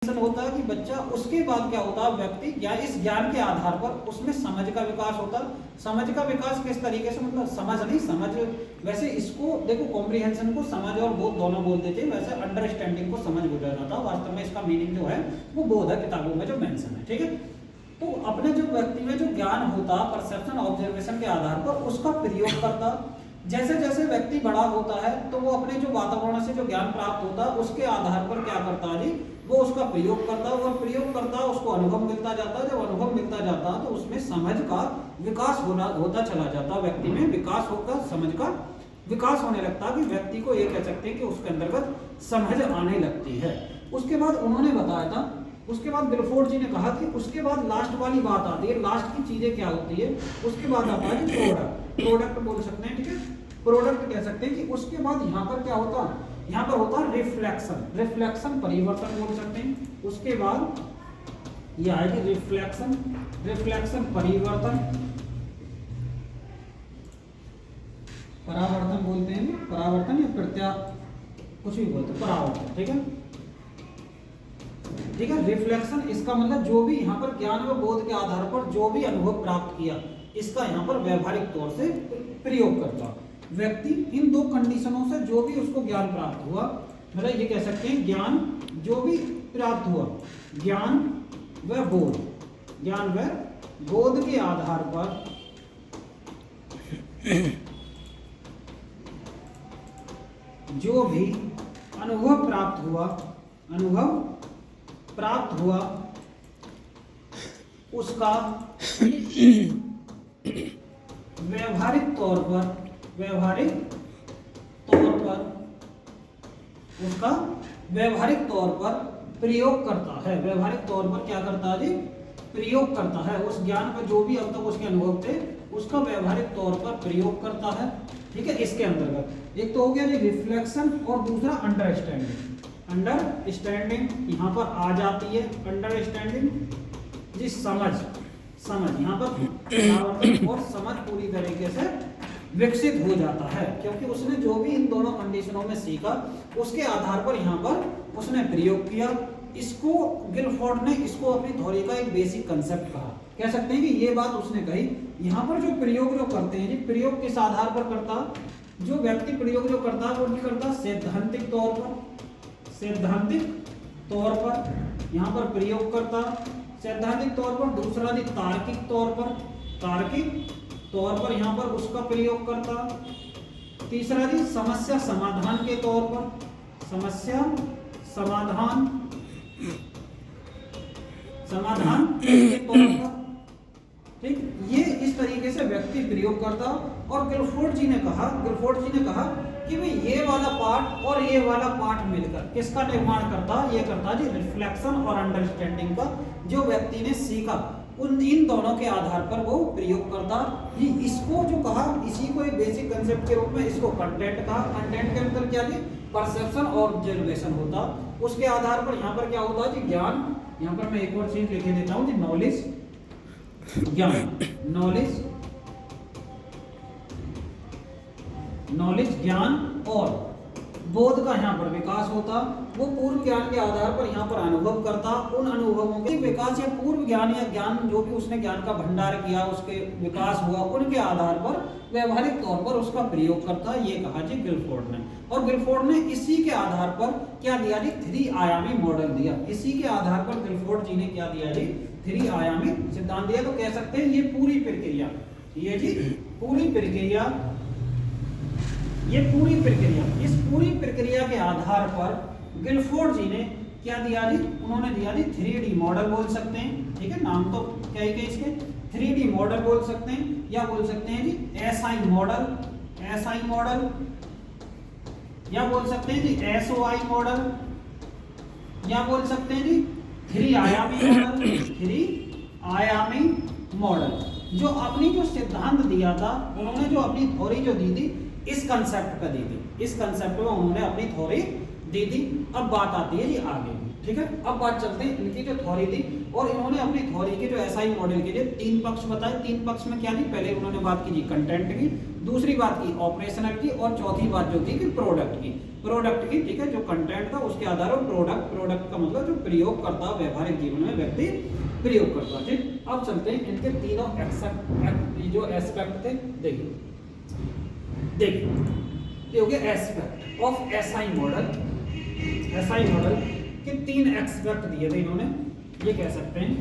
होता है कि बच्चा, उसके बाद क्या होता है, व्यक्ति या इस ज्ञान के आधार पर उसमें समझ का विकास होता है। समझ का विकास किस तरीके से, मतलब समझ नहीं, समझ वैसे इसको देखो, कॉम्प्रिहेंशन को समझ और बोध दोनों बोल देते हैं, वैसे अंडरस्टैंडिंग को समझ बोला जाता है। वास्तव में इसका मीनिंग जो है वो बोध है, किताबों में जो मेंशन है, ठीक है। तो अपने जो व्यक्ति में जो ज्ञान होता है परसेप्शन ऑब्जर्वेशन के आधार पर उसका प्रयोग करता। जैसे जैसे व्यक्ति बड़ा होता है तो वो अपने जो वातावरण से जो ज्ञान प्राप्त होता है उसके आधार पर क्या करता है जी, वो उसका प्रयोग करता है, और प्रयोग करता है, उसको अनुभव मिलता जाता है। जब अनुभव मिलता जाता है तो उसमें समझ का विकास होता चला जाता है, व्यक्ति में विकास होकर समझ का विकास होने लगता है, कि व्यक्ति को ये कह सकते हैं कि उसके अंतर्गत समझ आने लगती है। उसके बाद उन्होंने बताया था, उसके बाद गिलफोर्ड जी ने कहा कि उसके बाद लास्ट वाली बात आती है, लास्ट की चीजें क्या होती है, उसके बाद आता है प्रोडक्ट। प्रोडक्ट बोल सकते हैं, ठीक है, प्रोडक्ट कह सकते हैं। कि उसके बाद यहाँ पर क्या होता है, यहाँ पर होता है रिफ्लेक्शन। रिफ्लेक्शन परिवर्तन बोल सकते हैं। उसके बाद यह आएगी रिफ्लेक्शन, रिफ्लेक्शन परिवर्तन, परावर्तन बोलते हैं, परावर्तन या प्रत्या कुछ भी बोलते हैं, परावर्तन, ठीक है, ठीक है। रिफ्लेक्शन इसका मतलब जो भी यहाँ पर ज्ञान व बोध के आधार पर जो भी अनुभव प्राप्त किया, इसका यहाँ पर व्यवहारिक तौर से प्रयोग करता व्यक्ति। इन दो कंडीशनों से जो भी उसको ज्ञान प्राप्त हुआ, मतलब ये कह सकते हैं ज्ञान जो भी प्राप्त हुआ, ज्ञान व बोध, ज्ञान व बोध के आधार पर जो भी अनुभव प्राप्त हुआ, अनुभव प्राप्त हुआ, उसका व्यवहारिक तौर पर, व्यवहारिक तौर पर उसका व्यवहारिक तौर पर प्रयोग करता है। व्यवहारिक तौर पर क्या करता है जी, प्रयोग करता है। उस ज्ञान का जो भी अब तक उसके अनुभव थे उसका व्यवहारिक तौर पर प्रयोग करता है, ठीक है। इसके अंतर्गत एक तो हो गया जी रिफ्लेक्शन, और दूसरा अंडरस्टैंडिंग। अंडरस्टैंडिंग यहाँ पर आ जाती है, अंडरस्टैंडिंग जी समझ, समझ यहाँ पर और समझ पूरी तरीके से विकसित हो जाता है, क्योंकि उसने जो भी इन दोनों कंडीशनों में सीखा उसके आधार पर यहाँ पर उसने प्रयोग किया। इसको गिलफोर्ड ने इसको अपनी थ्योरी का एक बेसिक कंसेप्ट कहा। कह सकते हैं कि ये बात उसने कही। यहाँ पर जो प्रयोग जो करते हैं जी, प्रयोग किस आधार पर करता, जो व्यक्ति प्रयोग जो करता है वो नहीं करता सैद्धांतिक तौर पर, सैद्धांतिक तौर पर यहाँ पर प्रयोग करता, सैद्धांतिक तौर पर। दूसरा जी तार्किक तौर पर, तार्किक तौर पर यहाँ पर उसका प्रयोग करता। तीसरा जी समस्या समाधान के तौर पर, समस्या समाधान, समाधान के तौर पर, ठीक। ये इस तरीके से व्यक्ति प्रयोग करता। और गिलफोर्ड जी ने कहा, गिलफोर्ड जी ने कहा कि भाई ये वाला पार्ट और ये वाला पार्ट मिलकर किसका निर्माण करता, ये करता जी रिफ्लेक्शन और अंडरस्टैंडिंग का। जो व्यक्ति ने सीखा उन इन दोनों के आधार पर वो प्रयोग करता। ये इसको जो कहा, इसी को एक बेसिक कंसेप्ट के रूप में इसको कंटेंट कहा। कंटेंट के अंदर क्या जी, परसेप्शन और ऑब्जर्वेशन होता। उसके आधार पर यहाँ पर क्या होता जी, ज्ञान। यहाँ पर मैं एक और चीज लिखे देता हूँ जी, नॉलेज, ज्ञान, नॉलेज, नॉलेज ज्ञान और बोध का यहाँ पर विकास होता। वो पूर्व ज्ञान के आधार पर यहाँ पर अनुभव करता। उन अनुभवों के विकास या पूर्व ज्ञान या ज्ञान जो भी उसने ज्ञान का भंडार किया, उसके विकास हुआ, उनके आधार पर व्यवहारिक तौर पर उसका प्रयोग करता। ये कहा जी गिलफोर्ड ने। और गिलफोर्ड ने इसी के आधार पर क्या दिया जी, 3 आयामी मॉडल दिया। इसी के आधार पर गिलफोर्ड जी ने क्या दिया जी, 3 आयामी सिद्धांत दिया। तो कह सकते हैं ये पूरी प्रक्रिया, ये जी पूरी प्रक्रिया, ये पूरी प्रक्रिया, इस पूरी प्रक्रिया के आधार पर गिलफोर्ड जी ने क्या दिया जी, उन्होंने दिया जी 3D मॉडल बोल सकते हैं, ठीक है। नाम तो क्या है इसके, 3D मॉडल बोल सकते हैं, या बोल सकते हैं जी SI मॉडल, SI मॉडल, या बोल सकते हैं जी SOI मॉडल, या बोल सकते हैं जी 3 आयामी मॉडल, 3 आयामी मॉडल। जो अपनी जो सिद्धांत दिया था, उन्होंने जो अपनी थ्योरी जो दी थी इस कंसेप्ट पे दी थी, इस कंसेप्ट में उन्होंने अपनी थ्योरी दी थी। अब बात आती है जी आगे, ठीक है। अब बात चलते हैं इनकी जो थ्योरी थी, और इन्होंने अपनी थ्योरी के जो SI मॉडल के लिए 3 पक्ष बताए। 3 पक्ष में क्या थी, पहले उन्होंने बात की जी कंटेंट की, दूसरी बात की ऑपरेशनल की, और चौथी बात जो थी कि प्रोडक्ट की, ठीक है, जो कंटेंट था उसके आधार पर प्रोडक्ट का मतलब जो प्रयोग करता, व्यवहारिक जीवन में व्यक्ति प्रयोग करता। ठीक, अब चलते हैं इनके तीनों जो एस्पेक्ट थे। देखिए ये हो गया aspect of SI model. SI model के 3 एस्पेक्ट दिए थे इन्होंने, ये कह सकते हैं